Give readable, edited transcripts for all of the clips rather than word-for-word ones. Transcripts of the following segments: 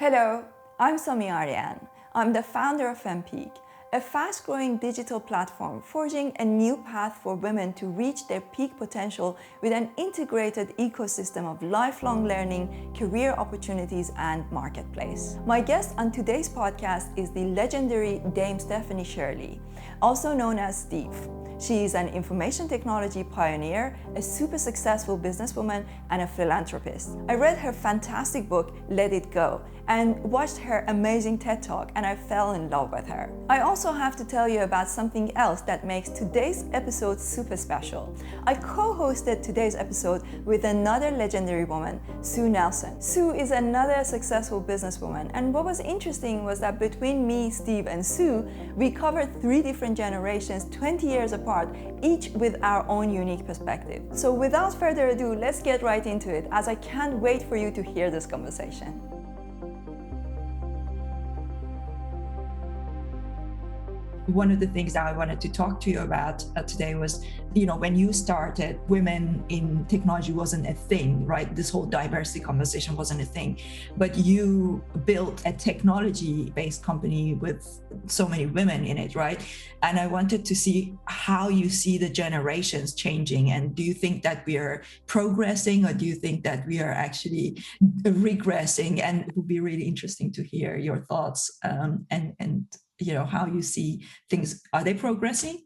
Hello, I'm Somi Aryan. I'm the founder of FemPeak, a fast-growing digital platform forging a new path for women to reach their peak potential with an integrated ecosystem of lifelong learning, career opportunities, and marketplace. My guest on today's podcast is the legendary Dame Stephanie Shirley, also known as Steve. She is an information technology pioneer, a super successful businesswoman, and a philanthropist. I read her fantastic book, Let It Go, and watched her amazing TED Talk, and I fell in love with her. I also have to tell you about something else that makes today's episode super special. I co-hosted today's episode with another legendary woman, Sue Nelson. Sue is another successful businesswoman, and what was interesting was that between me, Steve, and Sue, we covered 3 different generations, 20 years apart, each with our own unique perspective. So without further ado, let's get right into it, as I can't wait for you to hear this conversation. One of the things that I wanted to talk to you about today was, when you started, women in technology wasn't a thing, right? This whole diversity conversation wasn't a thing, but you built a technology-based company with so many women in it, right? And I wanted to see how you see the generations changing. And do you think that we are progressing, or do you think that we are actually regressing? And it would be really interesting to hear your thoughts and how you see things. Are they progressing?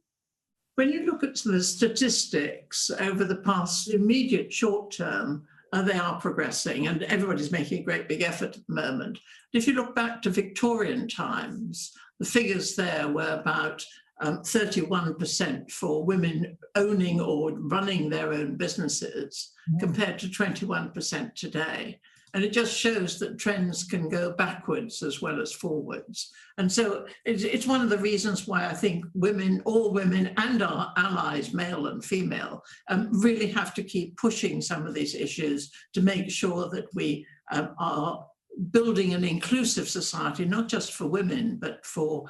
When you look at the statistics over the past immediate short term, they are progressing, and everybody's making a great big effort at the moment. But if you look back to Victorian times, the figures there were about 31% for women owning or running their own businesses, compared to 21% today. And it just shows that trends can go backwards as well as forwards. And so it's one of the reasons why I think all women and our allies, male and female, really have to keep pushing some of these issues to make sure that we are building an inclusive society, not just for women, but for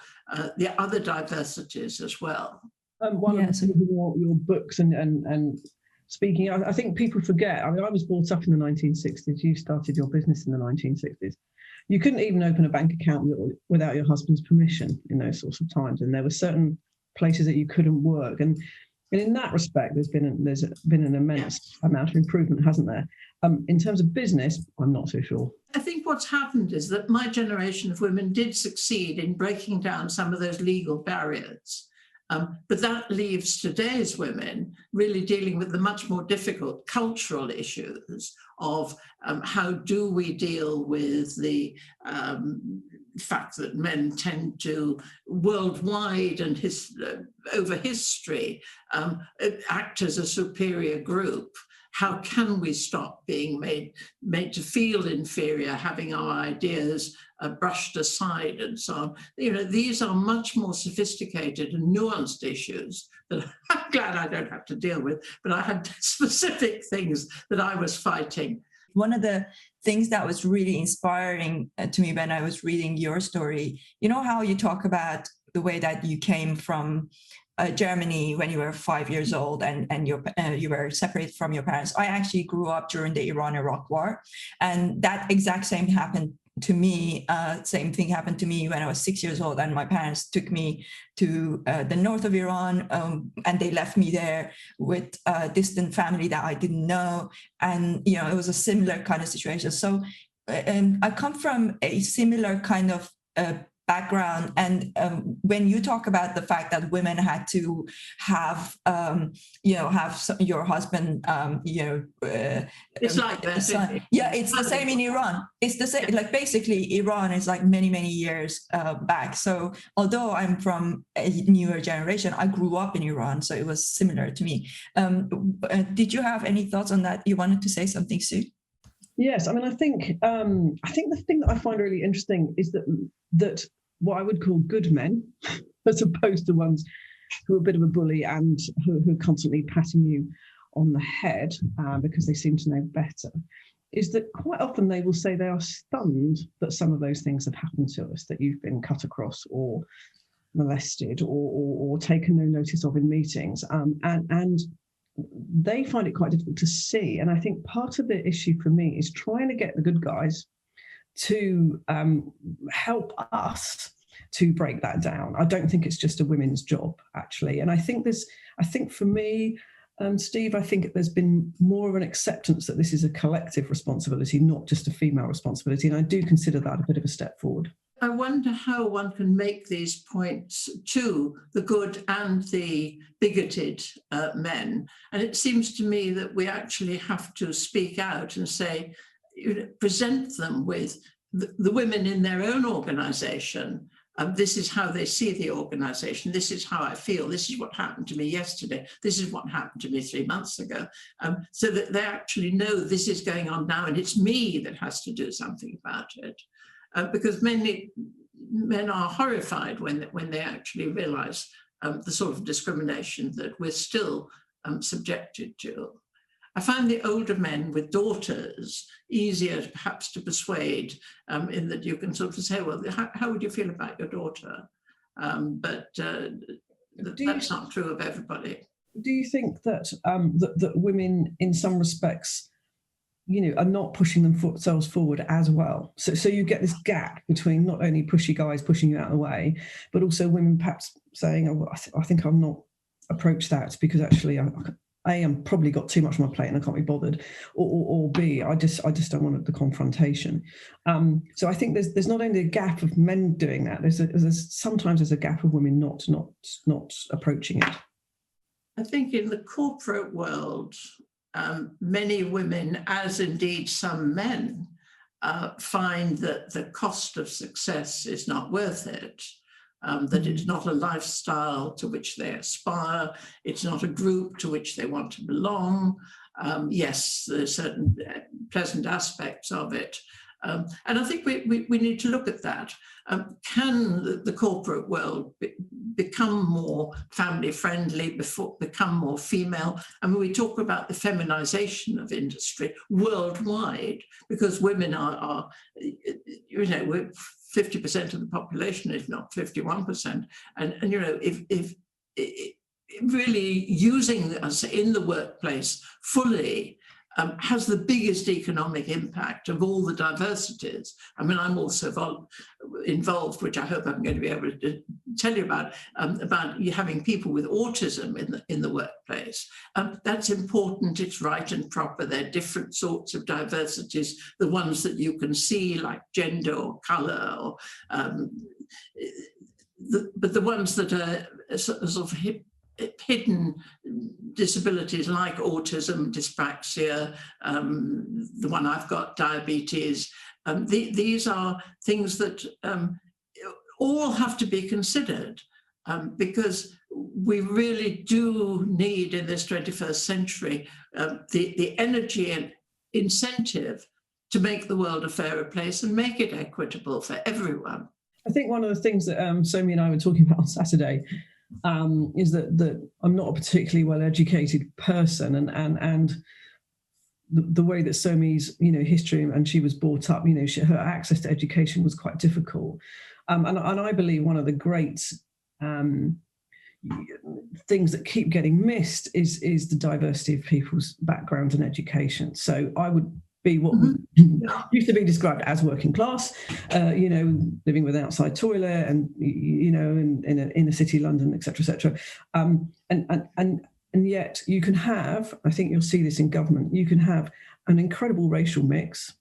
the other diversities as well. One of your books and speaking, I think people forget. I was brought up in the 1960s. You started your business in the 1960s. You couldn't even open a bank account without your husband's permission in those sorts of times. And there were certain places that you couldn't work. And in that respect, there's been an immense amount of improvement, hasn't there? In terms of business, I'm not so sure. I think what's happened is that my generation of women did succeed in breaking down some of those legal barriers. But that leaves today's women really dealing with the much more difficult cultural issues of how do we deal with the fact that men tend to, worldwide and over history, act as a superior group. How can we stop being made to feel inferior, having our ideas brushed aside and so on? These are much more sophisticated and nuanced issues that I'm glad I don't have to deal with, but I had specific things that I was fighting. One of the things that was really inspiring to me when I was reading your story, how you talk about the way that you came from Germany when you were 5 years old and you were separated from your parents. I actually grew up during the Iran-Iraq war, and that exact same happened to me. Same thing happened to me when I was 6 years old, and my parents took me to the north of Iran, and they left me there with a distant family that I didn't know, and it was a similar kind of situation. So I come from a similar kind of background, and when you talk about the fact that women had to have your husband, it's like that. It's the same in Iran. It's the same. Like basically, Iran is like many years back. So although I'm from a newer generation, I grew up in Iran, so it was similar to me. Did you have any thoughts on that? You wanted to say something, Sue? Yes, I think the thing that I find really interesting is that what I would call good men, as opposed to ones who are a bit of a bully and who are constantly patting you on the head because they seem to know better, is that quite often they will say they are stunned that some of those things have happened to us, that you've been cut across or molested or taken no notice of in meetings. And they find it quite difficult to see. And I think part of the issue for me is trying to get the good guys to help us to break that down. I don't think it's just a women's job, actually. And I think for me, Steve, I think there's been more of an acceptance that this is a collective responsibility, not just a female responsibility. And I do consider that a bit of a step forward. I wonder how one can make these points to the good and the bigoted men. And it seems to me that we actually have to speak out and say, present them with the women in their own organisation. This is how they see the organisation. This is how I feel. This is what happened to me yesterday. This is what happened to me 3 months ago. So that they actually know this is going on now and it's me that has to do something about it. Because men are horrified when they actually realise the sort of discrimination that we're still subjected to. I find the older men with daughters easier perhaps to persuade in that you can sort of say, well, how would you feel about your daughter? But that's not true of everybody. Do you think that that women in some respects, are not pushing themselves forward as well? So you get this gap between not only pushy guys pushing you out of the way, but also women perhaps saying, oh, well, I think I'll not approach that because actually I'm probably got too much on my plate and I can't be bothered, or B, I just don't want the confrontation. So I think there's not only a gap of men doing that, sometimes there's a gap of women not approaching it. I think in the corporate world, many women, as indeed some men, find that the cost of success is not worth it. That it's not a lifestyle to which they aspire, it's not a group to which they want to belong. Yes, there's certain pleasant aspects of it. And I think we need to look at that. Can the corporate world become more family friendly, become more female? I mean, we talk about the feminization of industry worldwide because women are we're 50% of the population, if not 51%. And if really using us in the workplace fully has the biggest economic impact of all the diversities. I mean, I'm also involved, which I hope I'm going to be able to tell you about you having people with autism in the workplace. That's important, it's right and proper. There are different sorts of diversities, the ones that you can see like gender or colour, or but the ones that are sort of hidden disabilities like autism, dyspraxia, the one I've got, diabetes. These are things that all have to be considered because we really do need in this 21st century the energy and incentive to make the world a fairer place and make it equitable for everyone. I think one of the things that Somi and I were talking about on Saturday is that I'm not a particularly well-educated person, and the way that Somi's history and she was brought up, her access to education was quite difficult, and I believe one of the great things that keep getting missed is the diversity of people's background and education. So I would be what used to be described as working class, living with an outside toilet and, in a city, London, et cetera, and yet you can have, I think you'll see this in government, you can have an incredible racial mix.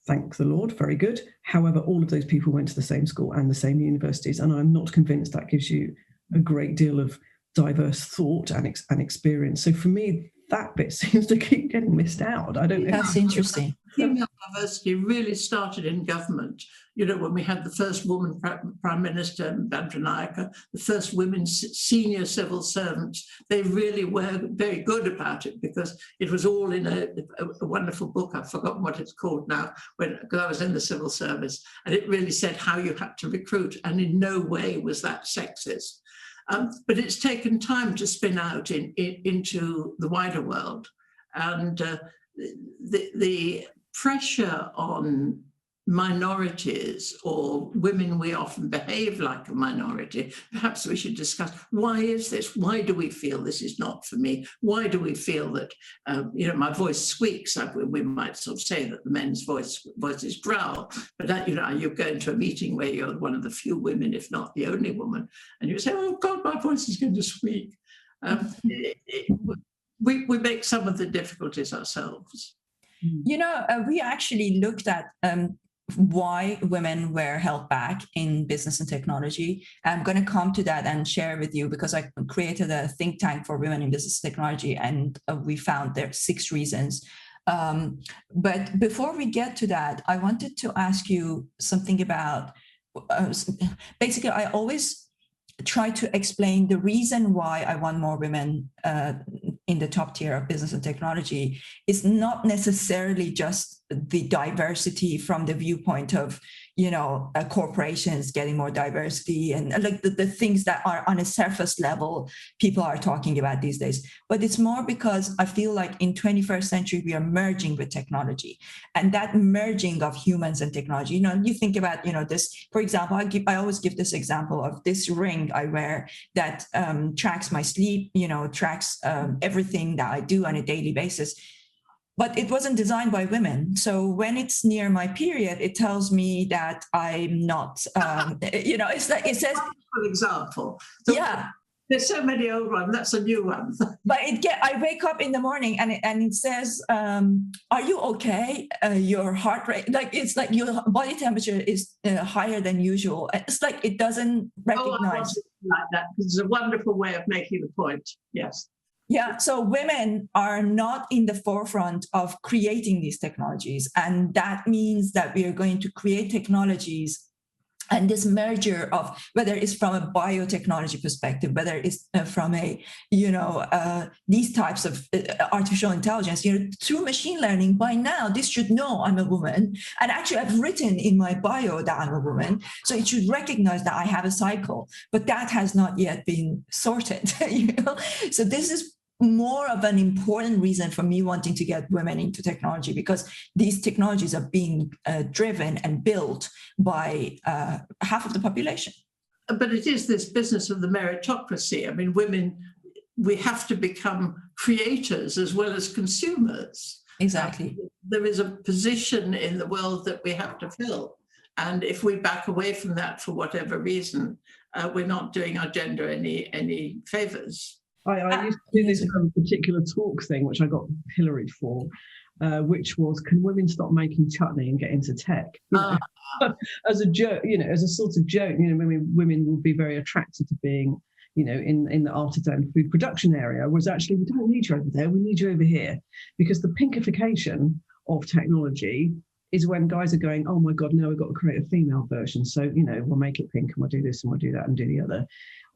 Thank the Lord, very good. However, all of those people went to the same school and the same universities, and I'm not convinced that gives you a great deal of diverse thought and experience. So for me, that bit seems to keep getting missed out. I don't know. That's interesting. Female diversity really started in government. When we had the first woman Prime Minister, Bandaranaike, the first women senior civil servants, they really were very good about it because it was all in a wonderful book. I've forgotten what it's called now, because I was in the civil service, and it really said how you had to recruit, and in no way was that sexist. But it's taken time to spin out into the wider world. And the pressure on minorities or women, we often behave like a minority. Perhaps we should discuss, why is this? Why do we feel this is not for me? Why do we feel that, my voice squeaks? We might sort of say that the men's voices growl, but that, you go into a meeting where you're one of the few women, if not the only woman, and you say, oh God, my voice is going to squeak. We make some of the difficulties ourselves. We actually looked at why women were held back in business and technology. I'm going to come to that and share with you, because I created a think tank for women in business technology, and we found there are 6 reasons. But before we get to that, I wanted to ask you something about, basically, I always try to explain the reason why I want more women in the top tier of business and technology is not necessarily just the diversity from the viewpoint of, corporations getting more diversity and like the things that are on a surface level people are talking about these days. But it's more because I feel like in 21st century, we are merging with technology, and that merging of humans and technology, you think about, this, for example, I always give this example of this ring I wear that tracks my sleep, tracks everything that I do on a daily basis. But it wasn't designed by women. So when it's near my period, it tells me that I'm not, it's like, it says. For example. Yeah. There's so many old ones. That's a new one. But I wake up in the morning and it says, are you okay? Your heart rate, like, it's like your body temperature is higher than usual. It's like, it doesn't recognize. I want it like that. It's a wonderful way of making the point. Yes. Yeah, so women are not in the forefront of creating these technologies. And that means that we are going to create technologies, and this merger of whether it's from a biotechnology perspective, whether it's from a, these types of artificial intelligence, through machine learning, by now, this should know I'm a woman. And actually, I've written in my bio that I'm a woman. So it should recognize that I have a cycle, but that has not yet been sorted. So this is more of an important reason for me wanting to get women into technology, because these technologies are being driven and built by half of the population. But it is this business of the meritocracy. I mean, women, we have to become creators as well as consumers. Exactly. There is a position in the world that we have to fill. And if we back away from that for whatever reason, we're not doing our gender any favors. I used to do this particular talk thing, which I got pilloried for, which was, can women stop making chutney and get into tech? As a joke, as a sort of joke, women will be very attracted to being, in the artisan food production area, whereas actually we don't need you over there, we need you over here. Because the pinkification of technology is when guys are going, oh my God, now we've got to create a female version. So, we'll make it pink and we'll do this and we'll do that and do the other.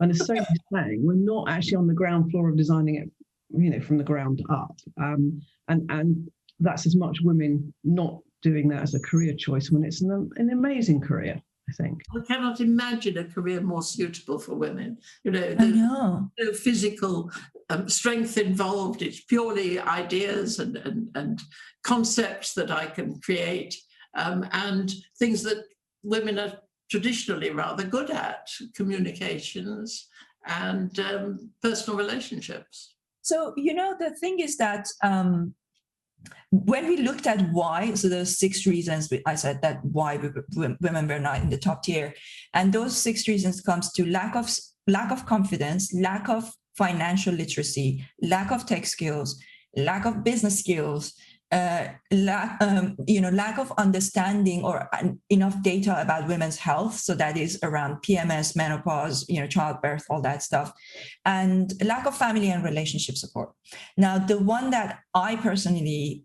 And as Sophie's saying, we're not actually on the ground floor of designing it, from the ground up. And that's as much women not doing that as a career choice when it's an amazing career, I think. I cannot imagine a career more suitable for women. There's no physical strength involved. It's purely ideas and concepts that I can create, and things that women are traditionally rather good at, communications and personal relationships. So, the thing is that when we looked at why, so those 6 reasons, I said that why women were not in the top tier, and those 6 reasons comes to lack of confidence, lack of financial literacy, lack of tech skills, lack of business skills, lack of understanding or enough data about women's health. So that is around PMS, menopause, childbirth, all that stuff, and lack of family and relationship support. Now, the one that I personally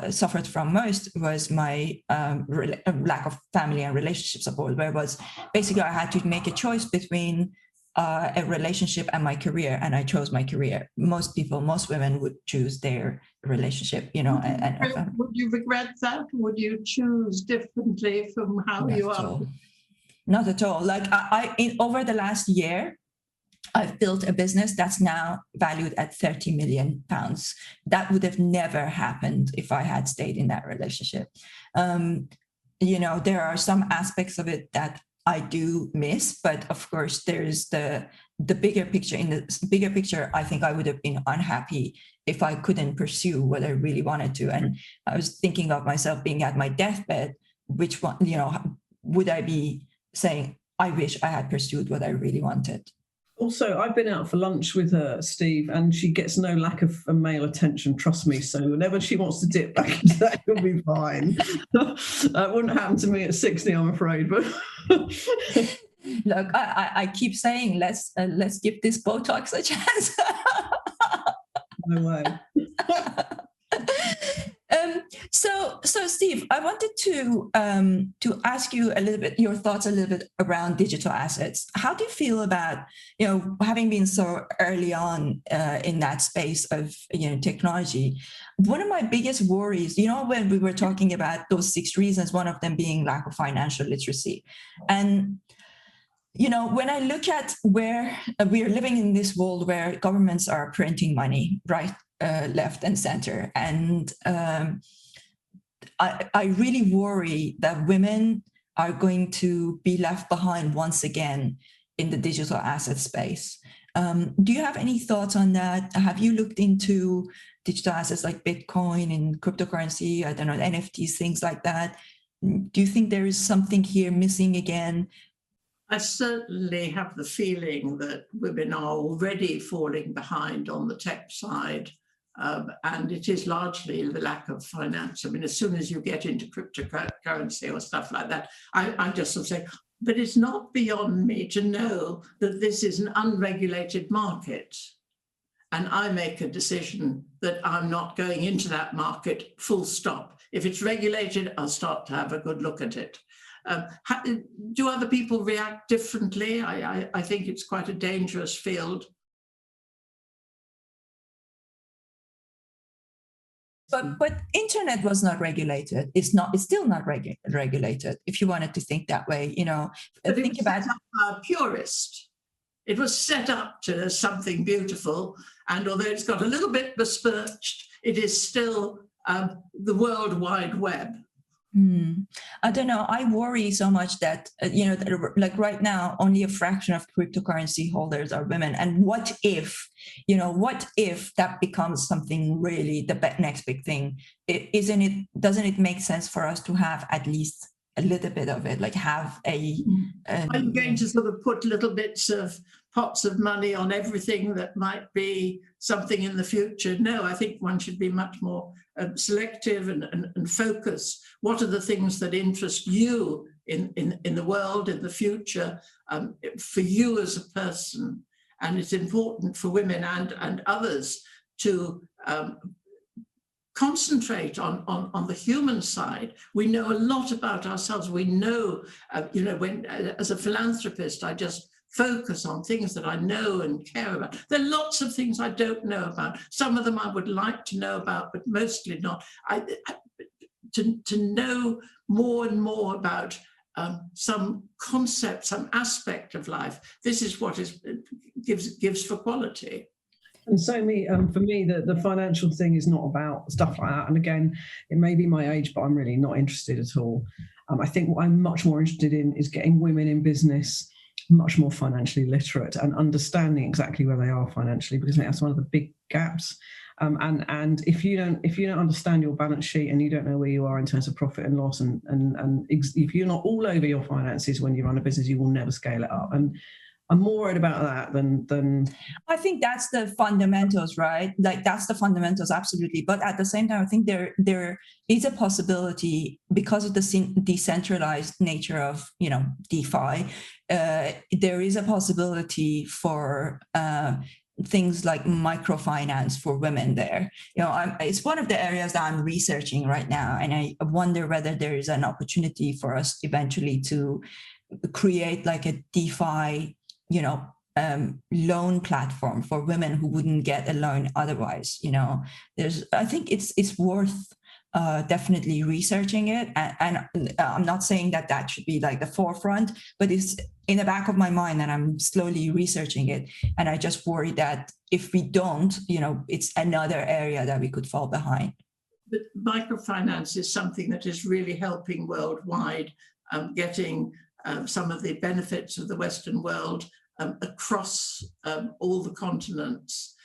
suffered from most was my lack of family and relationship support, where it was basically I had to make a choice between a relationship and my career, and I chose my career. Most women would choose their relationship, Would you regret that? Would you choose differently from how you are? Not at all. Like over the last year, I've built a business that's now valued at £30 million. That would have never happened if I had stayed in that relationship. there are some aspects of it that I do miss, but of course there's the bigger picture. In the bigger picture, I think I would have been unhappy if I couldn't pursue what I really wanted to. And I was thinking of myself being at my deathbed, which one, would I be saying, I wish I had pursued what I really wanted? Also, I've been out for lunch with her, Steve, and she gets no lack of male attention, trust me. So whenever she wants to dip back into that, it'll be fine. That wouldn't happen to me at 60, I'm afraid. But look, I keep saying, let's give this Botox a chance. No way. So Steve, I wanted to ask you a little bit, your thoughts a little bit around digital assets. How do you feel about, having been so early on in that space of, technology? One of my biggest worries, when we were talking about those 6 reasons, one of them being lack of financial literacy. And when I look at where we are living in this world where governments are printing money, right, left and center, and I really worry that women are going to be left behind once again in the digital asset space. Do you have any thoughts on that? Have you looked into digital assets like Bitcoin and cryptocurrency, I don't know, NFTs, things like that? Do you think there is something here missing again? I certainly have the feeling that women are already falling behind on the tech side. And it is largely the lack of finance. I mean, as soon as you get into cryptocurrency or stuff like that, I just sort of say, but it's not beyond me to know that this is an unregulated market. And I make a decision that I'm not going into that market, full stop. If it's regulated, I'll start to have a good look at it. Do other people react differently? I think it's quite a dangerous field. But internet was not regulated. It's still not regulated. If you wanted to think that way, But think about a purist. It was set up to something beautiful, and although it's got a little bit besmirched, it is still the World Wide Web. I don't know. I worry so much that, like right now, only a fraction of cryptocurrency holders are women. And what if that becomes something really the next big thing? Doesn't it make sense for us to have at least a little bit of it, like have a... Are you going to sort of put little bits of pots of money on everything that might be something in the future? No, I think one should be much more selective and focus. What are the things that interest you in the world, in the future, for you as a person? And it's important for women and others to concentrate on the human side. We know a lot about ourselves. We know, when as a philanthropist, I just focus on things that I know and care about. There are lots of things I don't know about. Some of them I would like to know about, but mostly not. To know more and more about some concept, some aspect of life. This is what gives for quality. And so for me, the financial thing is not about stuff like that. And again, it may be my age, but I'm really not interested at all. I think what I'm much more interested in is getting women in business much more financially literate and understanding exactly where they are financially, because I think that's one of the big gaps. And if you don't understand your balance sheet and you don't know where you are in terms of profit and loss, and if you're not all over your finances when you run a business, you will never scale it up. And I'm more worried about that than I think that's the fundamentals, right? Like that's the fundamentals, absolutely. But at the same time, I think there is a possibility, because of the decentralized nature of DeFi. There is a possibility for things like microfinance for women there. It's one of the areas that I'm researching right now, and I wonder whether there is an opportunity for us eventually to create like a DeFi loan platform for women who wouldn't get a loan otherwise. I think it's worth definitely researching it, and I'm not saying that should be like the forefront, but it's in the back of my mind, and I'm slowly researching it. And I just worry that if we don't, it's another area that we could fall behind. But microfinance is something that is really helping worldwide, getting some of the benefits of the Western world across all the continents.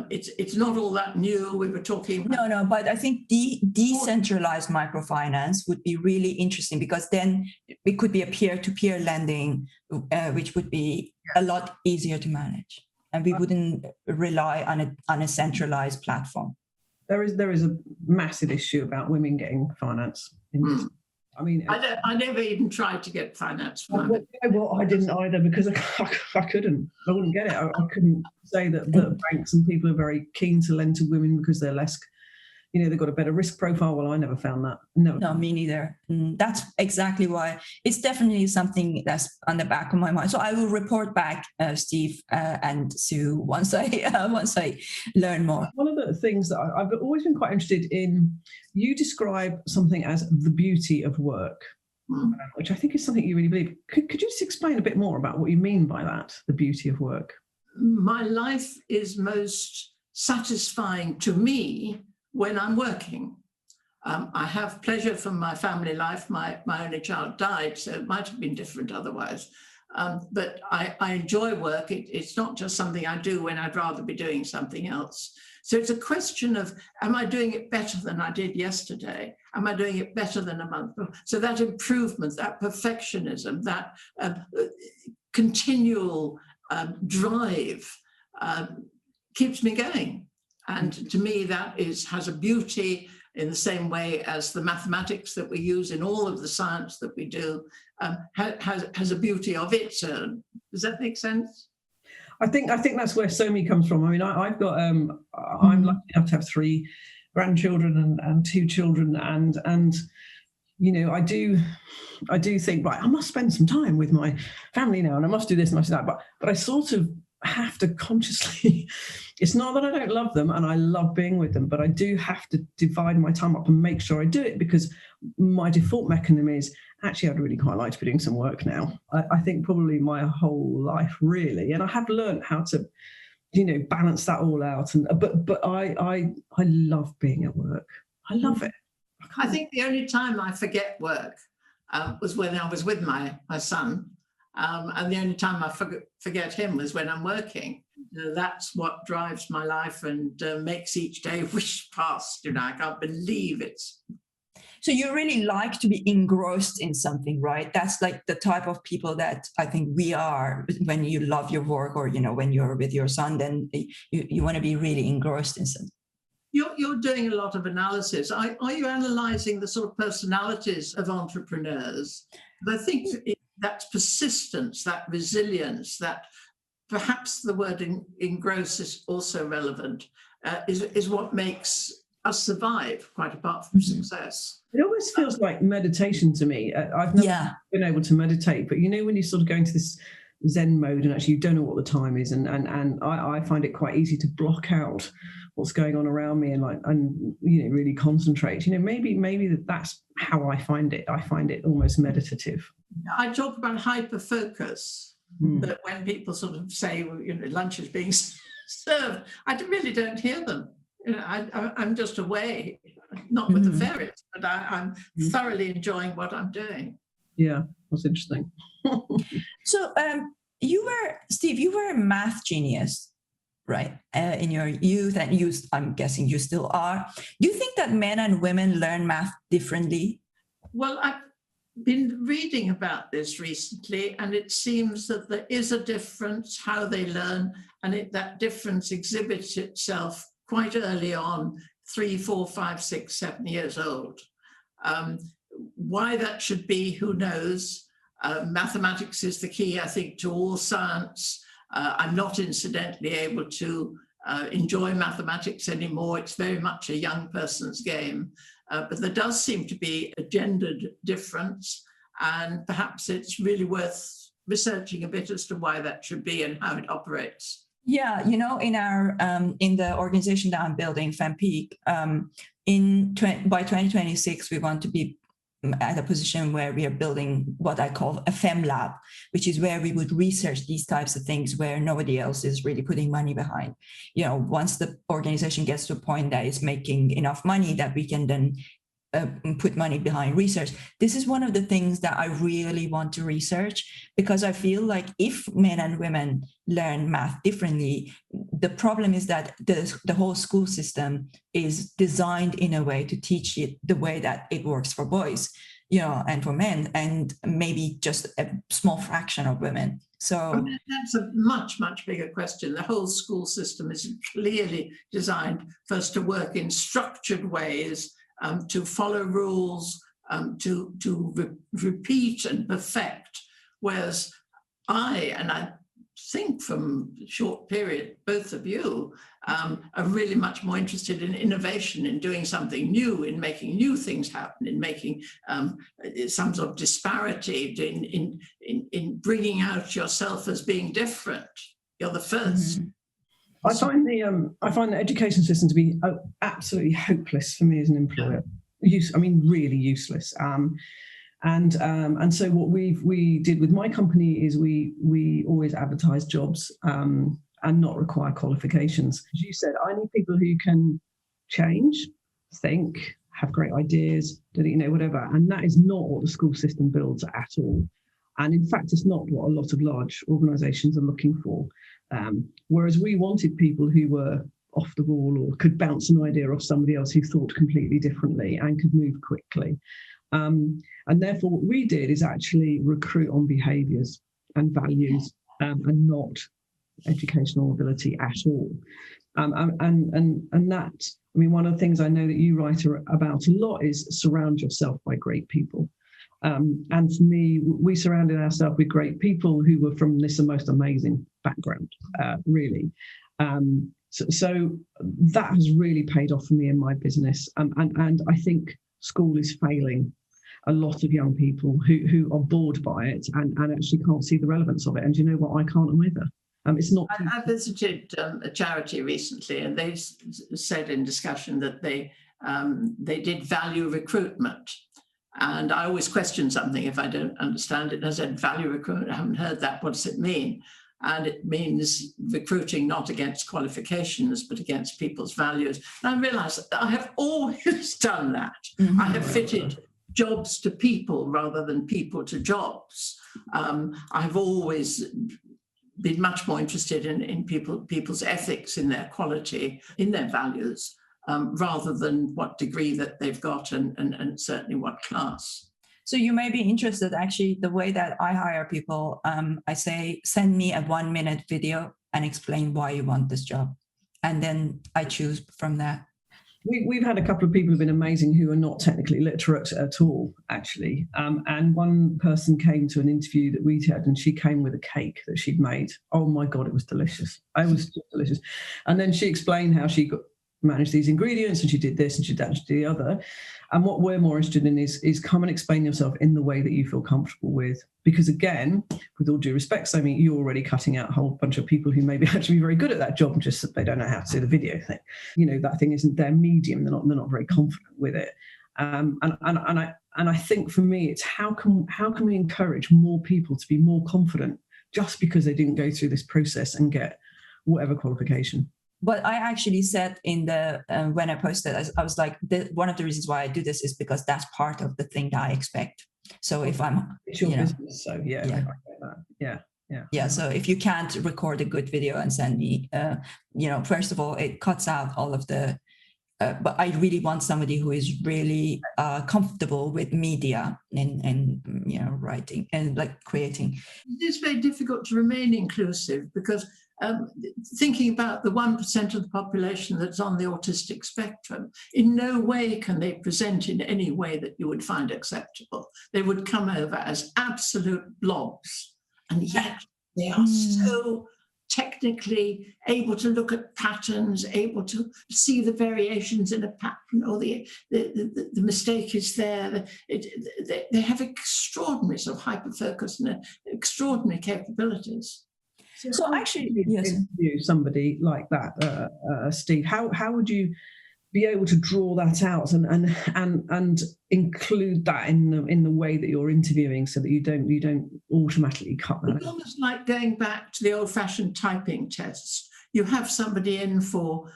It's not all that new. We were talking about No, but I think decentralized microfinance would be really interesting, because then it could be a peer-to-peer lending, which would be a lot easier to manage, and we wouldn't rely on a centralized platform. There is a massive issue about women getting finance in business. I mean, I never even tried to get finance. Well, I didn't either, because I couldn't. I wouldn't get it. I couldn't say that banks and people are very keen to lend to women because they're less, they've got a better risk profile. Well, I never found that. No, me neither. That's exactly why. It's definitely something that's on the back of my mind. So I will report back, Steve and Sue, once I learn more. One of the things that I've always been quite interested in, you describe something as the beauty of work, which I think is something you really believe. Could you just explain a bit more about what you mean by that, the beauty of work? My life is most satisfying to me when I'm working. I have pleasure from my family life. My only child died, so it might have been different otherwise. But I enjoy work. It's not just something I do when I'd rather be doing something else. So it's a question of, am I doing it better than I did yesterday? Am I doing it better than a month before? So that improvement, that perfectionism, that continual drive keeps me going. And to me, that has a beauty in the same way as the mathematics that we use in all of the science that we do has a beauty of its own. Does that make sense? I think that's where SOMI comes from. I mean, I've got I'm lucky enough to have 3 grandchildren and 2 children, and I do think, right, I must spend some time with my family now, and I must do this and I must do that, but I sort of have to consciously. It's not that I don't love them, and I love being with them, but I do have to divide my time up and make sure I do it, because my default mechanism is, actually, I'd really quite like to be doing some work now. I think probably my whole life, really, and I have learned how to, balance that all out. And but I love being at work. I love it. I think the only time I forget work was when I was with my son, and the only time I forget him was when I'm working. That's what drives my life and makes each day whish past. I can't believe it's. So you really like to be engrossed in something, right? That's like the type of people that I think we are. When you love your work, or when you're with your son, then you want to be really engrossed in something. You're doing a lot of analysis. Are you analysing the sort of personalities of entrepreneurs? I think that's persistence, that resilience, that perhaps the word engross is also relevant, is what makes us survive, quite apart from success. It always feels like meditation to me. I've never been able to meditate, but when you sort of go into this Zen mode and actually you don't know what the time is, and I find it quite easy to block out what's going on around me and really concentrate. Maybe that's how I find it. I find it almost meditative. I talk about hyper focus. But when people sort of say, lunch is being served, I really don't hear them. I'm just away, not with the fairies, but I'm thoroughly enjoying what I'm doing. Yeah, that's interesting. So Steve, you were a math genius, right? In your youth, and I'm guessing you still are. Do you think that men and women learn math differently? Well, I've been reading about this recently, and it seems that there is a difference how they learn, and that difference exhibits itself quite early on, 3, 4, 5, 6, 7 years old. Why that should be, who knows? Mathematics is the key, I think, to all science. I'm not incidentally able to enjoy mathematics anymore. It's very much a young person's game. But there does seem to be a gendered difference, and perhaps it's really worth researching a bit as to why that should be and how it operates. Yeah, in our in the organization that I'm building, FemPeak, by 2026 we want to be at a position where we are building what I call a Fem Lab, which is where we would research these types of things where nobody else is really putting money behind. Once the organization gets to a point that is making enough money that we can then put money behind research. This is one of the things that I really want to research, because I feel like if men and women learn math differently, the problem is that the whole school system is designed in a way to teach it the way that it works for boys, and for men, and maybe just a small fraction of women. So that's a much, much bigger question. The whole school system is clearly designed for us to work in structured ways, to follow rules, to repeat and perfect. Whereas I think from a short period, both of you are really much more interested in innovation, in doing something new, in making new things happen, in making some sort of disparity, in bringing out yourself as being different. You're the first. Mm-hmm. I find the education system to be absolutely hopeless for me as an employer. Really useless. And so what we did with my company is we always advertise jobs and not require qualifications. As you said, I need people who can change, think, have great ideas, whatever. And that is not what the school system builds at all. And in fact, it's not what a lot of large organisations are looking for. Whereas we wanted people who were off the ball or could bounce an idea off somebody else who thought completely differently and could move quickly. And therefore, what we did is actually recruit on behaviours and values and not educational ability at all. And that, one of the things I know that you write about a lot is surround yourself by great people. And for me, we surrounded ourselves with great people who were from this most amazing background, really. So that has really paid off for me in my business. And I think school is failing a lot of young people who are bored by it and actually can't see the relevance of it. And you know what? I can't either. It's not. I visited a charity recently, and they said in discussion that they did value recruitment. And I always question something if I don't understand it. And I said, value recruitment, I haven't heard that. What does it mean? And it means recruiting not against qualifications, but against people's values. And I realized that I have always done that. Mm-hmm. I have fitted jobs to people rather than people to jobs. I've always been much more interested in people's ethics, in their quality, in their values, rather than what degree that they've got and certainly what class. So you may be interested, actually, the way that I hire people, I say, send me a 1-minute video and explain why you want this job. And then I choose from there. We've had a couple of people who've been amazing who are not technically literate at all, actually. And one person came to an interview that we had, and she came with a cake that she'd made. Oh my God, it was delicious. It was just delicious. And then she explained how she managed these ingredients, and she did this and she did that and she did the other. And what we're more interested in is come and explain yourself in the way that you feel comfortable with. Because again, with all due respect, I mean, you're already cutting out a whole bunch of people who may be actually very good at that job, just that they don't know how to do the video thing. That thing isn't their medium. They're not very confident with it. And I think for me, it's how can we encourage more people to be more confident just because they didn't go through this process and get whatever qualification. What I actually said in the when I posted, I was like, one of the reasons why I do this is because that's part of the thing that I expect. So if it's your business, so yeah. I get that. Yeah. So if you can't record a good video and send me, first of all, it cuts out all of the. But I really want somebody who is really comfortable with media and writing and like creating. It is very difficult to remain inclusive because. Thinking about the 1% of the population that's on the autistic spectrum, in no way can they present in any way that you would find acceptable. They would come over as absolute blobs, and yet they are so technically able to look at patterns, able to see the variations in a pattern, or the mistake is there. They have extraordinary sort of hyperfocus and extraordinary capabilities. So actually, yes. Interview somebody like that, Steve. How would you be able to draw that out and include that in the way that you're interviewing, so that you don't automatically cut that It's out. almost like going back to the old-fashioned typing tests. You have somebody in for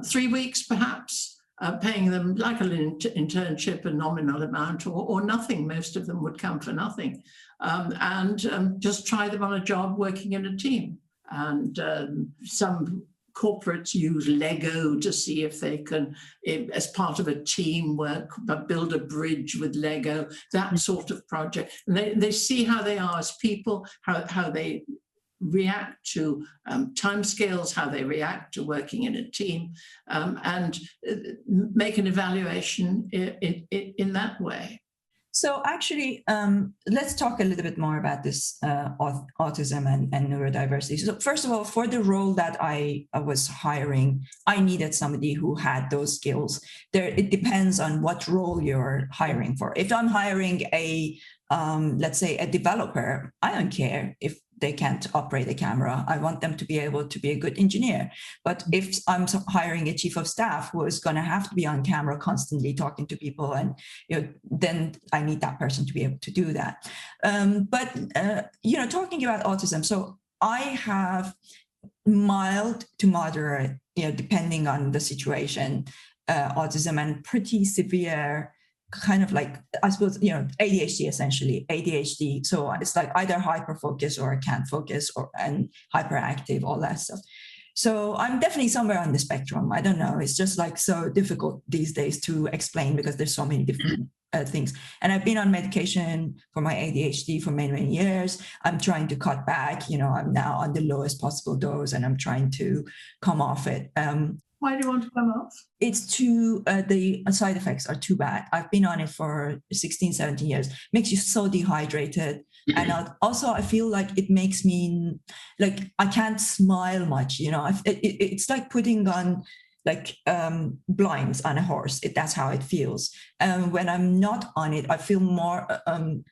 3 weeks, perhaps, paying them like an internship, a nominal amount, or nothing. Most of them would come for nothing, and just try them on a job working in a team. And some corporates use Lego to see if they can, as part of a teamwork, build a bridge with Lego, that sort of project. And they see how they are as people, how they react to timescales, how they react to working in a team, and make an evaluation in that way. So actually, let's talk a little bit more about this autism and neurodiversity. So first of all, for the role that I was hiring, I needed somebody who had those skills. It depends on what role you're hiring for. If I'm hiring let's say a developer, I don't care if they can't operate a camera. I want them to be able to be a good engineer. But if I'm hiring a chief of staff who is going to have to be on camera constantly talking to people, and then I need that person to be able to do that. But talking about autism, so I have mild to moderate, depending on the situation, autism, and pretty severe, kind of like, I suppose, ADHD, essentially ADHD. So it's like either hyper focus or can't focus, and hyperactive, all that stuff. So I'm definitely somewhere on the spectrum. I don't know. It's just like so difficult these days to explain because there's so many different things. And I've been on medication for my ADHD for many, many years. I'm trying to cut back. I'm now on the lowest possible dose, and I'm trying to come off it. Why do you want to come off? It's the side effects are too bad. I've been on it for 16, 17 years. Makes you so dehydrated. And also I feel like it makes me, like, I can't smile much, it's like putting on like blinds on a horse. That's how it feels. When I'm not on it, I feel more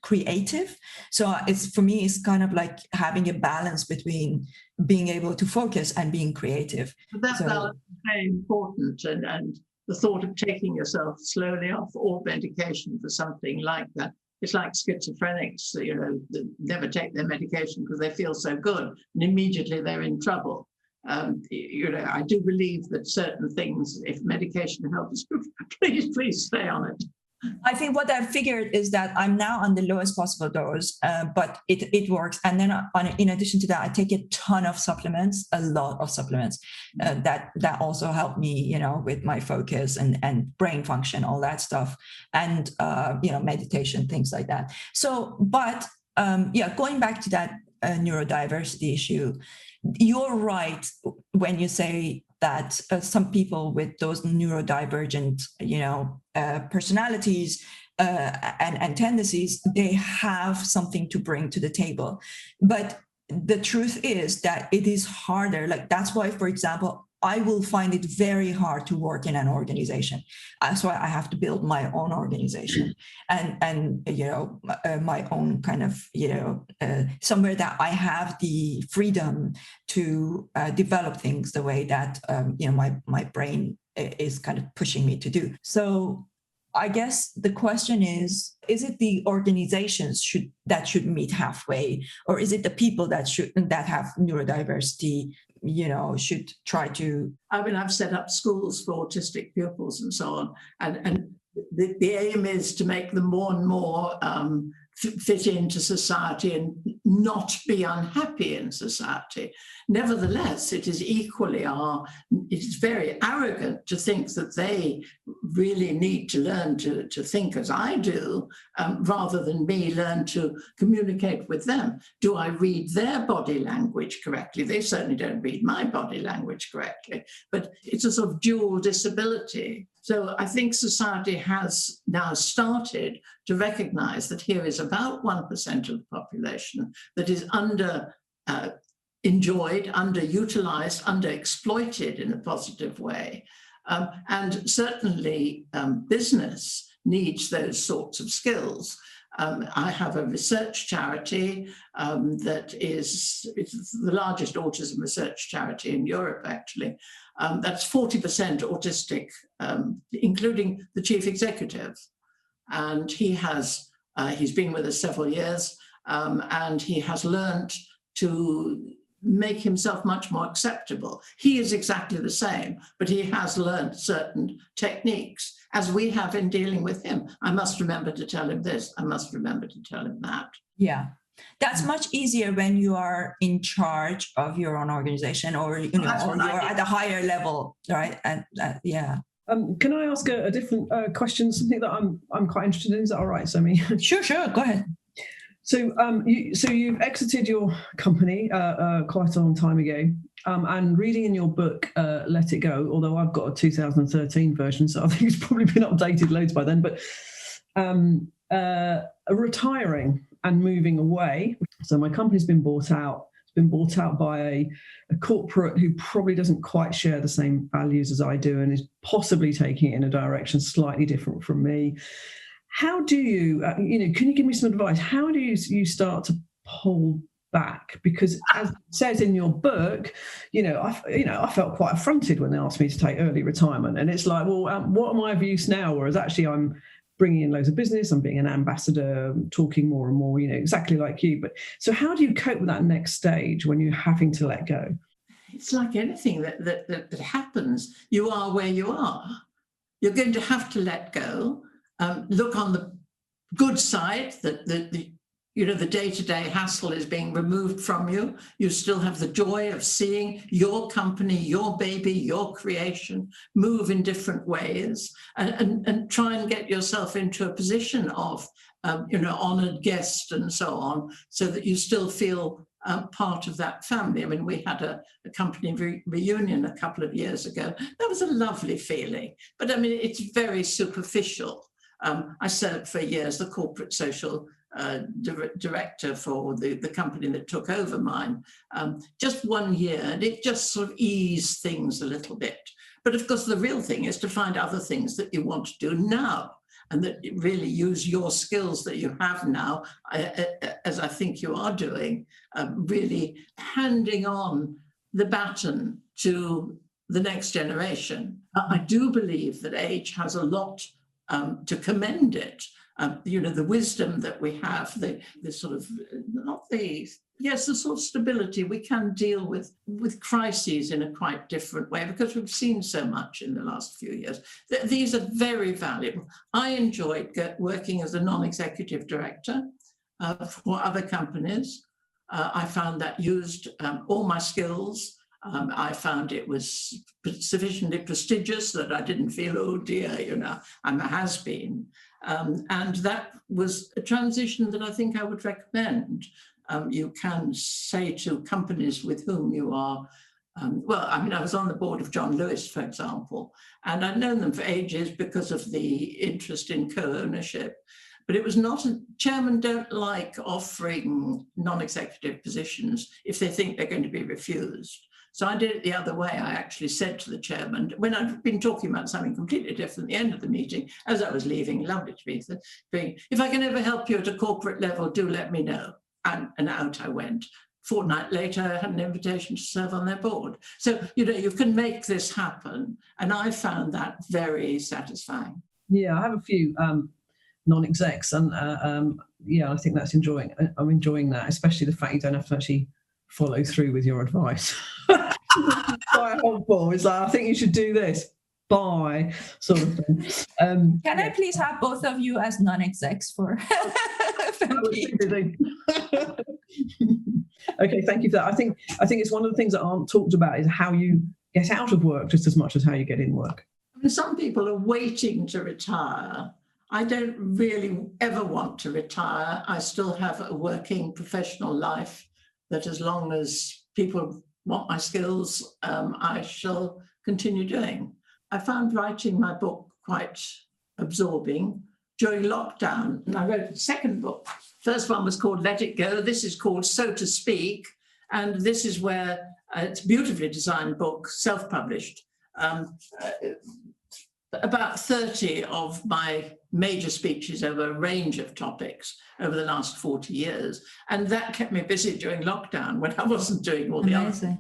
creative. So for me, it's kind of like having a balance between being able to focus and being creative. But that balance is very important, and the thought of taking yourself slowly off all medication for something like that. It's like schizophrenics, that never take their medication because they feel so good, and immediately they're in trouble. I do believe that certain things, if medication helps, please stay on it. I think what I figured is that I'm now on the lowest possible dose, but it works. And then in addition to that, I take a ton of supplements, a lot of supplements that also help me, with my focus and brain function, all that stuff, and meditation, things like that. So, but going back to that neurodiversity issue, you're right when you say that some people with those neurodivergent, personalities and tendencies, they have something to bring to the table. But the truth is that it is harder. Like, that's why, for example, I will find it very hard to work in an organization. That's why I have to build my own organization and my own kind of, somewhere that I have the freedom to develop things the way that, my brain is kind of pushing me to do. So I guess the question is it the organizations that should meet halfway, or is it the people that have neurodiversity, should try to? I've set up schools for autistic pupils and so on, and the aim is to make them more and more fit into society and not be unhappy in society. Nevertheless, it is very arrogant to think that they really need to learn to think as I do, rather than me learn to communicate with them. Do I read their body language correctly? They certainly don't read my body language correctly, but it's a sort of dual disability. So I think society has now started to recognize that here is about 1% of the population that is enjoyed, underutilized, underexploited in a positive way. And certainly business needs those sorts of skills. I have a research charity that is it's the largest autism research charity in Europe, actually. That's 40% autistic, including the chief executive. And he's been with us several years, and he has learned to make himself much more acceptable. He is exactly the same, but he has learned certain techniques, as we have in dealing with him. I must remember to tell him this, I must remember to tell him that. Yeah. That's much easier when you are in charge of your own organization, or or you're at a higher level, right? And yeah. Can I ask a different question? Something that I'm quite interested in. Is that all right, Somi? Sure. Go ahead. So, you've exited your company quite a long time ago, and reading in your book, Let It Go, although I've got a 2013 version, so I think it's probably been updated loads by then, but retiring and moving away. So my company's been bought out. It's been bought out by a corporate who probably doesn't quite share the same values as I do and is possibly taking it in a direction slightly different from me. How do you, can you give me some advice? How do you start to pull back? Because as it says in your book, I felt quite affronted when they asked me to take early retirement. And it's like, well, what am I of use now? Whereas actually I'm bringing in loads of business, I'm being an ambassador, talking more and more, exactly like you. But so how do you cope with that next stage when you're having to let go? It's like anything that happens. You are where you are. You're going to have to let go. Look on the good side, that the day-to-day hassle is being removed from you. You still have the joy of seeing your company, your baby, your creation move in different ways, and try and get yourself into a position of, honoured guest and so on, so that you still feel part of that family. I mean, we had a company reunion a couple of years ago. That was a lovely feeling, but I mean, it's very superficial. I served for years the corporate social director for the company that took over mine, just 1 year, and it just sort of eased things a little bit. But of course, the real thing is to find other things that you want to do now, and that you really use your skills that you have now, as I think you are doing, really handing on the baton to the next generation. I do believe that age has a lot to commend it. The wisdom that we have, the sort of, the sort of stability. We can deal with crises in a quite different way because we've seen so much in the last few years. These are very valuable. I enjoyed working as a non-executive director for other companies. I found that used all my skills. I found it was sufficiently prestigious that I didn't feel, oh dear, I'm a has-been. And that was a transition that I think I would recommend. You can say to companies with whom you are, I was on the board of John Lewis, for example, and I'd known them for ages because of the interest in co-ownership. But it was not, chairmen don't like offering non-executive positions if they think they're going to be refused. So I did it the other way. I actually said to the chairman, when I'd been talking about something completely different at the end of the meeting, as I was leaving, lovely to be, if I can ever help you at a corporate level, do let me know. And out I went. Fortnight later, I had an invitation to serve on their board. So, you can make this happen. And I found that very satisfying. Yeah, I have a few non-execs, and I think I'm enjoying that, especially the fact you don't have to actually follow through with your advice. Quite helpful. It's like, I think you should do this. Bye, sort of thing. Can I please have both of you as non-execs for FMP? Okay, thank you for that. I think it's one of the things that aren't talked about is how you get out of work just as much as how you get in work. I mean, some people are waiting to retire. I don't really ever want to retire. I still have a working professional life that, as long as people want my skills, I shall continue doing. I found writing my book quite absorbing during lockdown, and I wrote a second book. First one was called Let It Go. This is called So to Speak, and this is where it's a beautifully designed book, self-published. About 30 of my major speeches over a range of topics over the last 40 years. And that kept me busy during lockdown when I wasn't doing all the other things.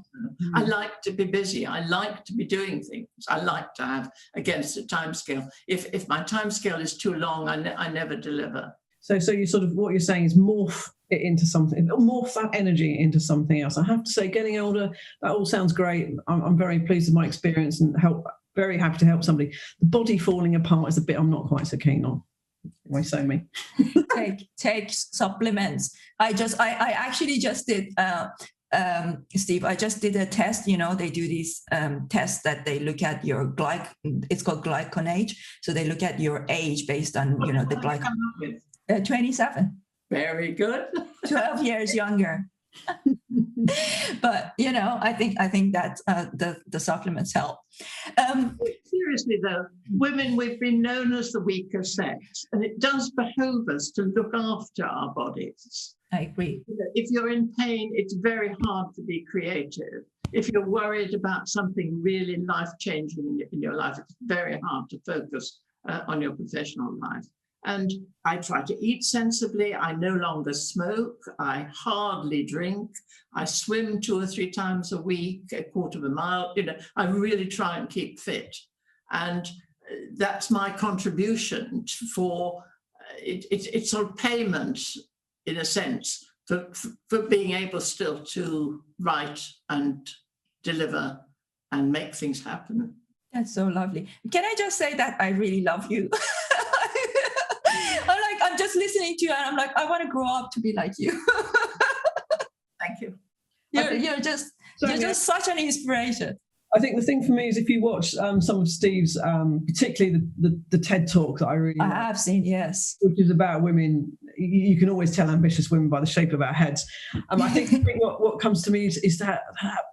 I like to be busy. I like to be doing things. I like to have, against a time scale. If my time scale is too long, I never deliver. So you sort of, what you're saying is morph it into something, morph that energy into something else. I have to say, getting older, that all sounds great. I'm very pleased with my experience and very happy to help somebody. The body falling apart is the bit I'm not quite so keen on. Why so me? take supplements. I actually just did, Steve, I just did a test. You know, they do these tests that they look at your it's called glyconage. So they look at your age based on, you know, the glycogen. 27. Very good. 12 years younger. But, you know, I think that the supplements help. Seriously, though, women, we've been known as the weaker sex, and it does behove us to look after our bodies. I agree. If you're in pain, it's very hard to be creative. If you're worried about something really life-changing in your life, it's very hard to focus on your professional life. And I try to eat sensibly. I no longer smoke. I hardly drink. I swim 2 or 3 times a week, a quarter of a mile. You know, I really try and keep fit. And that's my contribution for it's sort of payment, in a sense, for being able still to write and deliver and make things happen. That's so lovely. Can I just say that I really love you? I'm just listening to you and I'm like, I want to grow up to be like you. Thank you. You're just such an inspiration. I think the thing for me is if you watch some of Steve's, particularly the TED Talk that I have seen, yes, which is about women. You can always tell ambitious women by the shape of our heads. I think what comes to me is that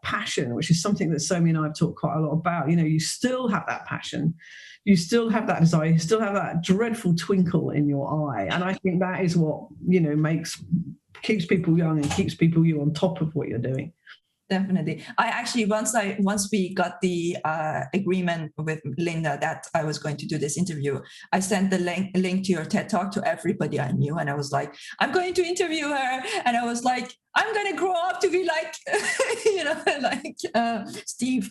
passion, which is something that Somi and I have talked quite a lot about. You know, you still have that passion. You still have that desire, you still have that dreadful twinkle in your eye. And I think that is what, you know, keeps people young and keeps you on top of what you're doing. Definitely. I actually, once we got the agreement with Linda that I was going to do this interview, I sent the link to your TED Talk to everybody I knew. And I was like, I'm going to interview her. And I was like, I'm going to grow up to be like, you know, like Steve.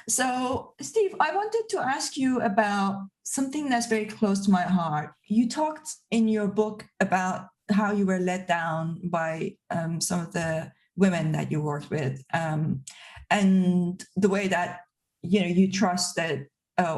So Steve, I wanted to ask you about something that's very close to my heart. You talked in your book about how you were let down by some of the women that you worked with, and the way that, you know, you trusted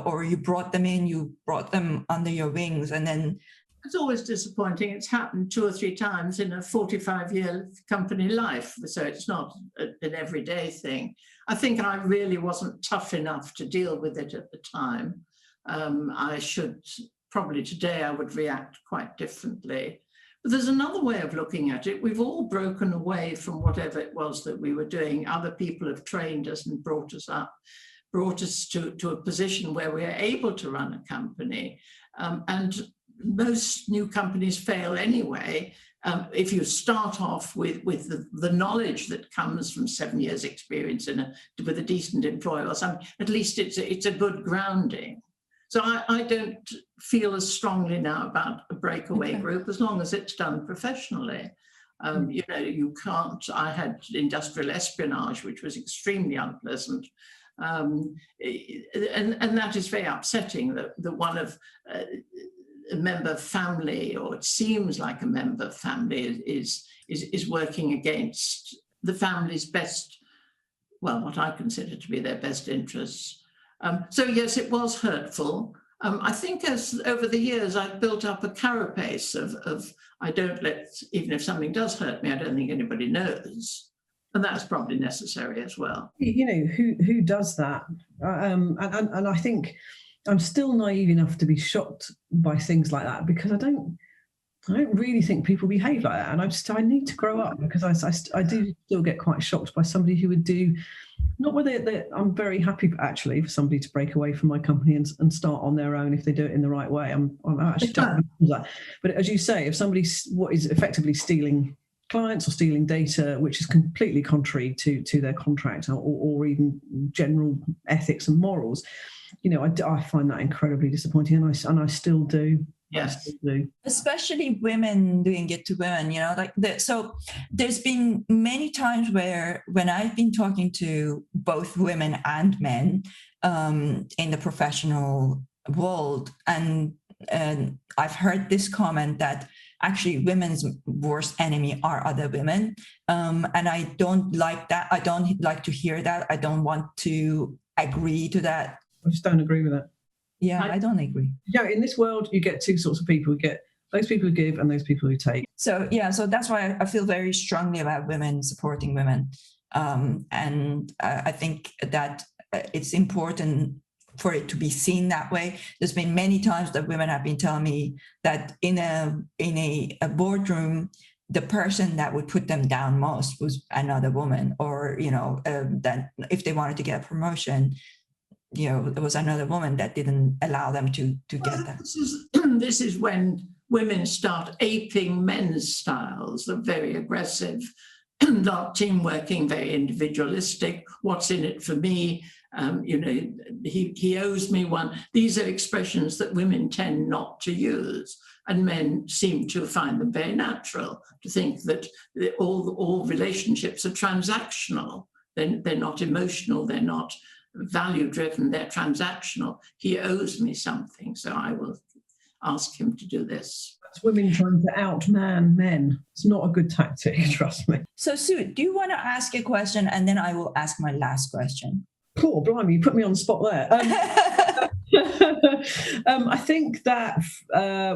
or you brought them under your wings, and then it's always disappointing. It's happened 2 or 3 times in a 45-year company life, so it's not an everyday thing. I think I really wasn't tough enough to deal with it at the time. I should probably today I would react quite differently. But there's another way of looking at it. We've all broken away from whatever it was that we were doing. Other people have trained us and brought us up, brought us to a position where we are able to run a company. And most new companies fail anyway. If you start off with the knowledge that comes from 7 years experience with a decent employer or something, at least it's a good grounding. So I don't feel as strongly now about a breakaway group as long as it's done professionally. You know, you can't, I had industrial espionage, which was extremely unpleasant. And that is very upsetting that one of a member of family, or it seems like a member of family, is working against the family's best, well, what I consider to be their best interests. So yes, it was hurtful. I think as over the years, I've built up a carapace of I don't let, even if something does hurt me, I don't think anybody knows. And that's probably necessary as well. You know, who does that? And I think I'm still naive enough to be shocked by things like that, because I don't really think people behave like that. And I need to grow up, because I do still get quite shocked by somebody who would do, not whether I'm very happy actually for somebody to break away from my company and start on their own if they do it in the right way. I'm actually that. But as you say, if somebody what is effectively stealing clients or stealing data, which is completely contrary to their contract or even general ethics and morals. I find that incredibly disappointing, and I still do. Yes. Especially women doing it to women, so there's been many times where when I've been talking to both women and men in the professional world, and I've heard this comment that actually women's worst enemy are other women. And I don't like that. I don't like to hear that. I don't want to agree to that. I just don't agree with that. Yeah, I don't agree. Yeah, in this world, you get two sorts of people. You get those people who give and those people who take. So that's why I feel very strongly about women supporting women. And I think that it's important for it to be seen that way. There's been many times that women have been telling me that in a boardroom, the person that would put them down most was another woman, or that if they wanted to get a promotion, it was another woman that didn't allow them to get that. This is when women start aping men's styles of very aggressive, not team working, very individualistic. What's in it for me? He owes me one. These are expressions that women tend not to use, and men seem to find them very natural, to think that all relationships are transactional. They're not emotional. They're not value driven. They're transactional. He owes me something, so I will ask him to do this. That's women trying to outman men. It's not a good tactic, trust me. So, Sue, do you want to ask a question, and then I will ask my last question? Cool, blimey, you put me on the spot there. I think that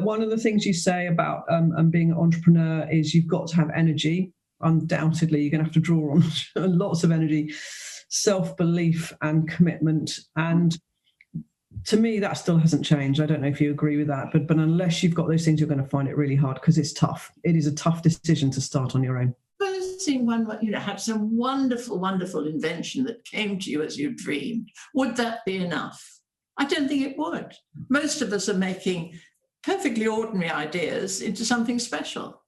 one of the things you say about being an entrepreneur is you've got to have energy. Undoubtedly, you're going to have to draw on lots of energy, self-belief and commitment. And to me, that still hasn't changed. I don't know if you agree with that, but unless you've got those things, you're going to find it really hard because it's tough. It is a tough decision to start on your own. Supposing one had some wonderful, wonderful invention that came to you as you dreamed, would that be enough? I don't think it would. Most of us are making perfectly ordinary ideas into something special.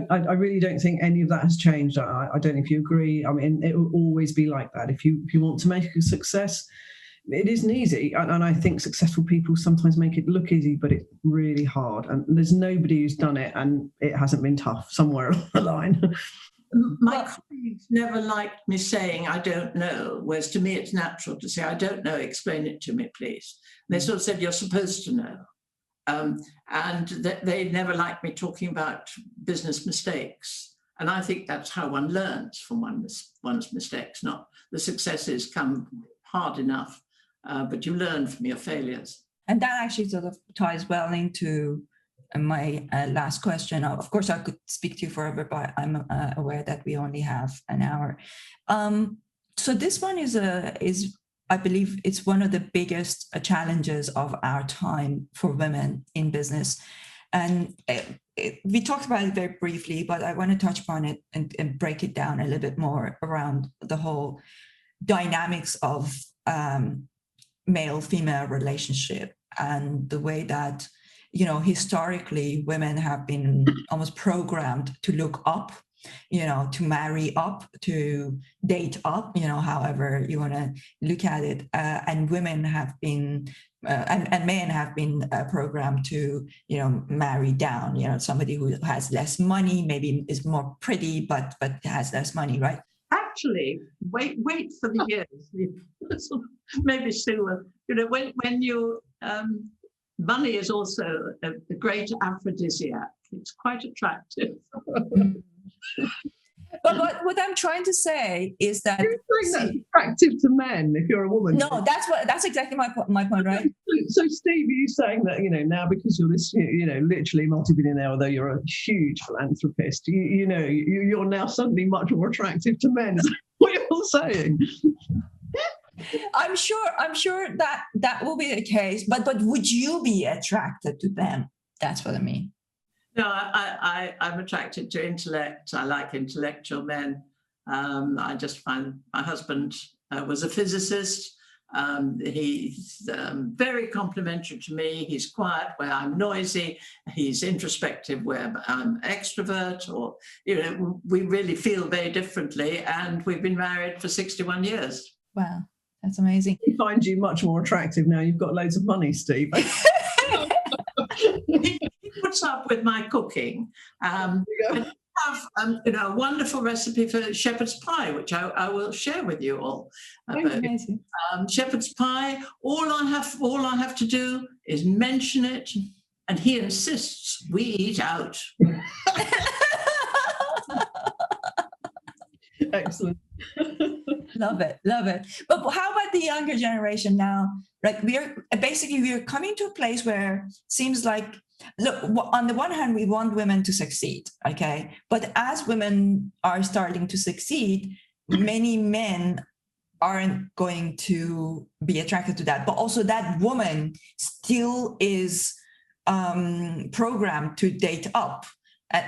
I really don't think any of that has changed. I don't know if you agree. I mean, it will always be like that. If you want to make a success, it isn't easy. And I think successful people sometimes make it look easy, but it's really hard. And there's nobody who's done it and it hasn't been tough somewhere along the line. My colleagues never liked me saying, I don't know, whereas to me it's natural to say, I don't know, explain it to me, please. And they sort of said, you're supposed to know. And they never liked me talking about business mistakes. And I think that's how one learns from one's mistakes, not the successes come hard enough, but you learn from your failures. And that actually sort of ties well into my last question. Of course, I could speak to you forever, but I'm aware that we only have an hour. So this one is I believe it's one of the biggest challenges of our time for women in business. And we talked about it very briefly, but I want to touch upon it and break it down a little bit more around the whole dynamics of male-female relationship and the way that, historically women have been almost programmed to look up, to marry up, to date up, however you want to look at it. And women have been, and men have been programmed to, marry down, somebody who has less money, maybe is more pretty, but has less money, right? Actually, wait for the years. Maybe Sue, when you, money is also a great aphrodisiac. It's quite attractive. But what I'm trying to say is that that's attractive to men if you're a woman. No, that's exactly my point, right? So Steve, are you saying that now because you're this literally multi-billionaire, although you're a huge philanthropist, you're now suddenly much more attractive to men? Is that what you're saying? I'm sure that will be the case, but would you be attracted to them? That's what I mean. No, I'm attracted to intellect. I like intellectual men. I just find my husband was a physicist. He's very complimentary to me. He's quiet where I'm noisy. He's introspective where I'm extrovert. Or, we really feel very differently. And we've been married for 61 years. Wow, that's amazing. He finds you much more attractive now. You've got loads of money, Steve. He puts up with my cooking. I have a wonderful recipe for shepherd's pie, which I will share with you all. Amazing. Shepherd's pie. All I have to do is mention it, and he insists we eat out. Excellent. Love it. But how about the younger generation now? Like we're coming to a place where it seems like, look, on the one hand, we want women to succeed, okay? But as women are starting to succeed, many men aren't going to be attracted to that. But also that woman still is programmed to date up.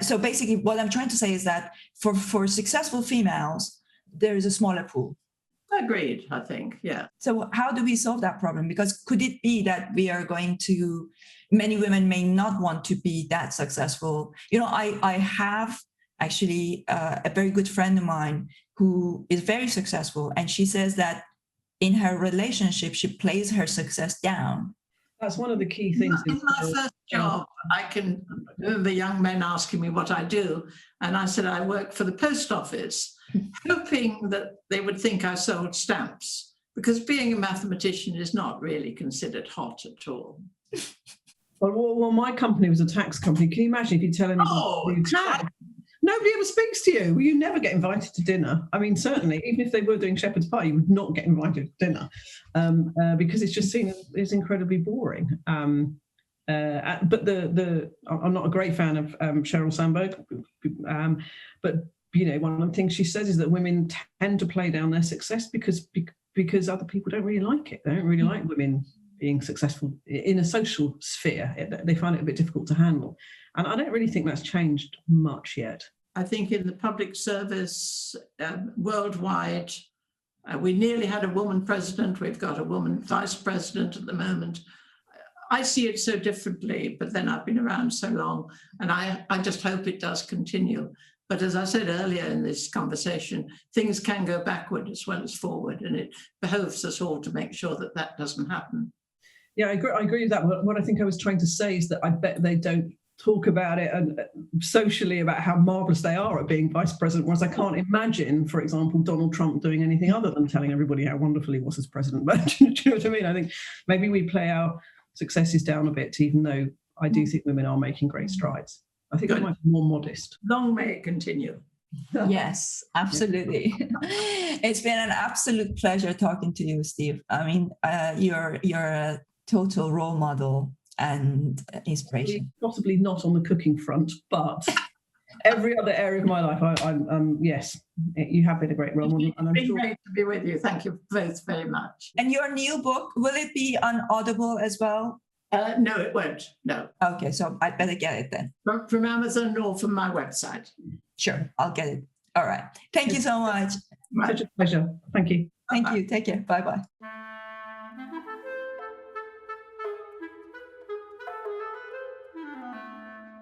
So basically what I'm trying to say is that for successful females, there is a smaller pool. Agreed, I think, yeah. So how do we solve that problem? Because could it be that many women may not want to be that successful? I have actually a very good friend of mine who is very successful, and she says that in her relationship, she plays her success down. That's one of the key things. In my first job, I can remember young men asking me what I do, and I said I work for the post office, hoping that they would think I sold stamps, because being a mathematician is not really considered hot at all. Well, my company was a tax company. Can you imagine if you tell anybody to do tax? Nobody ever speaks to you. You never get invited to dinner. I mean, certainly, even if they were doing shepherd's pie, you would not get invited to dinner because it's just seen as incredibly boring. But I'm not a great fan of Sheryl Sandberg, but one of the things she says is that women tend to play down their success because other people don't really like it. They don't really like women being successful in a social sphere. They find it a bit difficult to handle. And I don't really think that's changed much yet. I think in the public service worldwide, we nearly had a woman president. We've got a woman vice president at the moment. I see it so differently, but then I've been around so long, and I just hope it does continue. But as I said earlier in this conversation, things can go backward as well as forward, and it behoves us all to make sure that that doesn't happen. Yeah, I agree with that. What I think I was trying to say is that I bet they don't talk about it and socially about how marvelous they are at being vice president, whereas I can't imagine, for example, Donald Trump doing anything other than telling everybody how wonderful he was as president. But do you know what I mean? I think maybe we play our successes down a bit, even though I do think women are making great strides. I think I might be more modest. Long may it continue. Yes, absolutely. It's been an absolute pleasure talking to you, Steve. I mean, you're a total role model and inspiration. Possibly not on the cooking front, but every other area of my life, I'm yes, you have been a great role model. And I'm It's been sure great to be with you. Thank you both very much. And your new book, will it be on Audible as well? No, it won't. No. Okay, so I better get it then. From Amazon or from my website. Sure, I'll get it. All right. Thank you so much. such a pleasure. Thank you. Thank you. Take care. Bye-bye.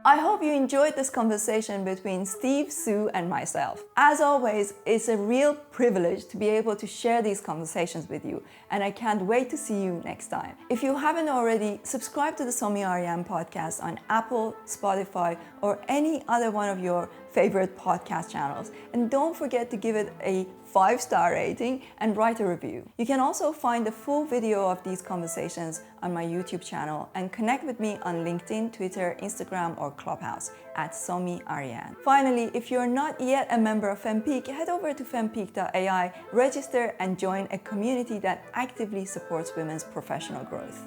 I hope you enjoyed this conversation between Steve, Sue, and myself. As always, it's a real privilege to be able to share these conversations with you, and I can't wait to see you next time. If you haven't already, subscribe to the Somi Aryan podcast on Apple, Spotify, or any other one of your favorite podcast channels. And don't forget to give it a 5-star rating and write a review. You can also find the full video of these conversations on my YouTube channel and connect with me on LinkedIn, Twitter, Instagram, or Clubhouse at Somi Aryan. Finally, if you're not yet a member of FemPeak, head over to fempeak.ai, register, and join a community that actively supports women's professional growth.